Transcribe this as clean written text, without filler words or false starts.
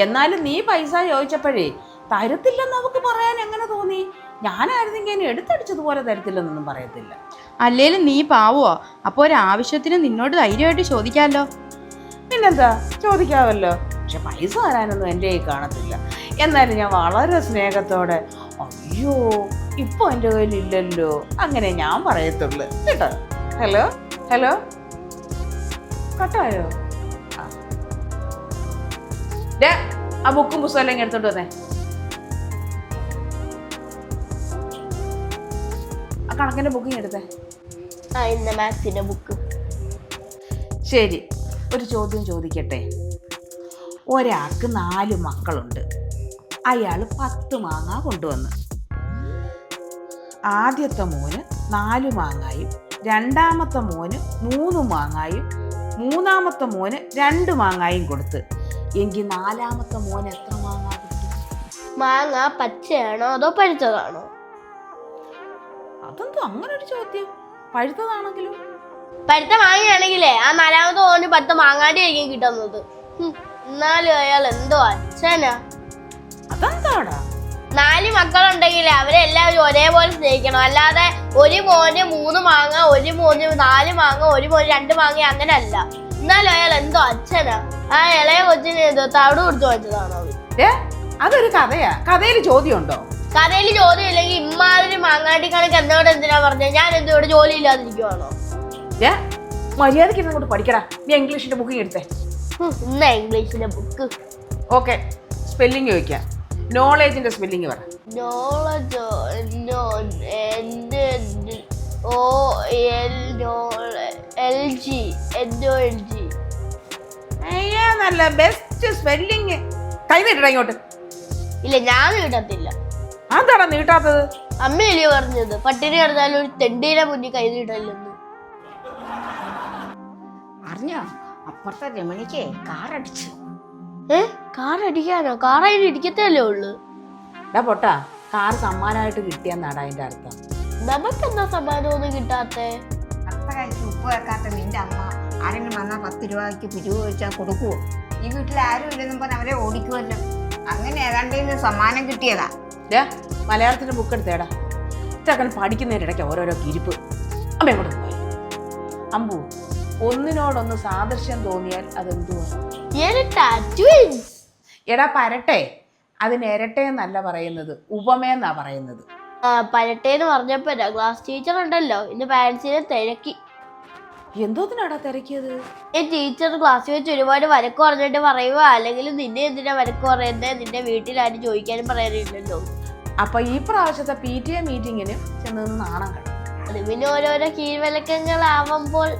എന്നാലും നീ പൈസ ചോദിച്ചപ്പോഴേ തരത്തില്ലെന്ന് അവക്ക് പറയാൻ എങ്ങനെ തോന്നി? ഞാനായിരുന്നെങ്കിൽ എന്നെ എടുത്തടിച്ചതുപോലെ തരത്തില്ലെന്നൊന്നും പറയത്തില്ല. അല്ലേലും നീ പാവുമോ? അപ്പോൾ ഒരാവശ്യത്തിന് നിന്നോട് ധൈര്യമായിട്ട് ചോദിക്കാമല്ലോ. പിന്നെന്താ, ചോദിക്കാമല്ലോ. പക്ഷെ പൈസ തരാനൊന്നും എൻ്റെ കയ്യിൽ കാണത്തില്ല. എന്നാലും ഞാൻ വളരെ സ്നേഹത്തോടെ അയ്യോ ഇപ്പൊ എൻ്റെ കയ്യിലില്ലല്ലോ അങ്ങനെ ഞാൻ പറയത്തുള്ളു കേട്ടോ. ഹലോ ഹലോ, കട്ടായോ? ആ ബുക്കും പുസ്തകം എല്ലാം എടുത്തോണ്ട് വന്നേ. ആ കണക്കിന്റെ ബുക്കിങ് എടുത്തേ. മാത്സിന്റെ ബുക്ക്. ശരി, ഒരു ചോദ്യം ചോദിക്കട്ടെ. ഒരാൾക്ക് 4 മക്കളുണ്ട്. അയാൾ 10 മാങ്ങ കൊണ്ടുവന്നു. ആദ്യത്തെ മോന് 4 മാങ്ങായും രണ്ടാമത്തെ മോന് 3 മാങ്ങായും മൂന്നാമത്തെ മോന് 2 മാങ്ങായും കൊടുത്ത്. എങ്കിൽ 4ാമത്തെ മോന് എത്ര മാങ്ങ കിട്ടും? മാങ്ങ പച്ചയാണോ അതോ പഴുത്തതാണോ? അതെന്തോ അങ്ങനെ ഒരു ചോദ്യം? പഴുത്തതാണെങ്കിലും. പഴുത്ത മാങ്ങയാണെങ്കിലേ ആ 4ാമത്തെ മോന് 10 മാങ്ങാണ്ടി ആയിരിക്കും കിട്ടുന്നത്. എന്നാലും അയാൾ എന്തോ അച്ഛനാ. അതെന്താടാ? 4 മക്കളുണ്ടെങ്കിലേ അവരെല്ലാവരും ഒരേപോലെ സ്നേഹിക്കണം. അല്ലാതെ ഒരു മോന് 3 മാങ്ങ, ഒരു മോന് 4 മാങ്ങ, ഒരു മോന് 2 മാങ്ങ, അങ്ങനെ അല്ല. എന്നാലും അയാൾ എന്തോ അച്ഛനാ. ആ ഇളയ കൊച്ചിന് എന്തോ തവിട് കൊടുത്തു വെച്ചതാണോ? അതൊരു കഥയാ. കഥയിൽ ചോദ്യം ഉണ്ടോ? കഥയിൽ ചോദ്യം ഇല്ലെങ്കിൽ ഇമ്മാതിരി മാങ്ങാട്ടി കണക്ക് എന്നോട് എന്തിനാ പറഞ്ഞത്? ഞാൻ എന്തോ ഇവിടെ ജോലി ഇല്ലാതിരിക്കുവാണോ? മര്യാദക്ക് ഇങ്ങോട്ട് പഠിക്കടാ. നീ ഇംഗ്ലീഷിന്റെ ബുക്കിങ് എടുത്തേ. ഇന്നാ ഇംഗ്ലീഷിന്റെ ബുക്ക്. ഓക്കെ, സ്പെല്ലിംഗ് ചോദിക്കാം. നോളേജിന്റെ സ്പെല്ലിംഗ് പറ. നോളജ് നല്ല ബെസ്റ്റ് സ്പെല്ലിംഗ്. കൈ നീട്ടടാ ഇങ്ങോട്ട്. ഇല്ല, ഞാൻ നീട്ടത്തില്ല. അതാടാ നീട്ടാത്തത്? അമ്മയല്ലേ പറഞ്ഞത് പട്ടിണി കിടന്നാലും ഒരു തെണ്ടീനെ മുന്നിൽ കൈ നീട്ടല്ലെന്ന്. അറിഞ്ഞോ, അപ്പുറത്തെ രമണിക്ക് കാറടിച്ചു. കാർ അടിക്കാനോ? കാർ അതിന് ഇടിക്കത്തല്ലേ ഉള്ളു. പൊട്ടാ, കാർ സമ്മാനമായിട്ട് കിട്ടിയെന്നാടാ അതിന്റെ അർത്ഥം. നമുക്കെന്താ സമ്മാനമൊന്നും കിട്ടാത്തെ? അത്ര കഴിച്ച് ഉപ്പ് വെക്കാത്ത നിന്റെ അമ്മ ആരെങ്കിലും വന്നാൽ 10 രൂപയ്ക്ക് പിരിവ് വെച്ചാൽ കൊടുക്കുവോ? ഈ വീട്ടിൽ ആരും ഇല്ലെന്നും പറഞ്ഞ് അവരെ ഓടിക്കുമല്ലോ. അങ്ങനെ ഏതാണ്ട് സമ്മാനം കിട്ടിയതാ. മലയാളത്തിന്റെ ബുക്ക് എടുത്തേടാ. ചക്കൻ പഠിക്കുന്നതിനിടയ്ക്ക് ഓരോരോ കിരിപ്പ്. അമ്മ എങ്ങോട്ട് പോയി. അമ്പു, ഒന്നിനോടൊന്ന് സാദൃശ്യം തോന്നിയാൽ അതെന്തുവാ? എടാ പരട്ടെ, അതിന് ഇരട്ടെ എന്നല്ല പറയുന്നത്, ഉപമയെന്നാ പറയുന്നത്. പരട്ടേന്ന് പറഞ്ഞപ്പോ ക്ലാസ് ടീച്ചർ ഉണ്ടല്ലോ ഇന്ന് പാരന്റ്സിനെ തിരക്കി. എന്തോത്തിനാടാ തിരക്കിയത്? ടീച്ചർ ക്ലാസ്സിൽ വെച്ച് ഒരുപാട് വരക്ക് പറഞ്ഞിട്ട് പറയുക, അല്ലെങ്കിൽ നിന്നെ എന്തിനാ വരക്ക് പറയുന്നത്, നിന്റെ വീട്ടിലാരും ചോദിക്കാനും പറയാനില്ലല്ലോ. അപ്പൊ ഈ പ്രാവശ്യത്തെ PTA മീറ്റിങ്ങിന് ചെന്ന് നാണം കണ്ടു. അത് പിന്നെ ഓരോരോ കീഴ്വഴക്കങ്ങളാവുമ്പോൾ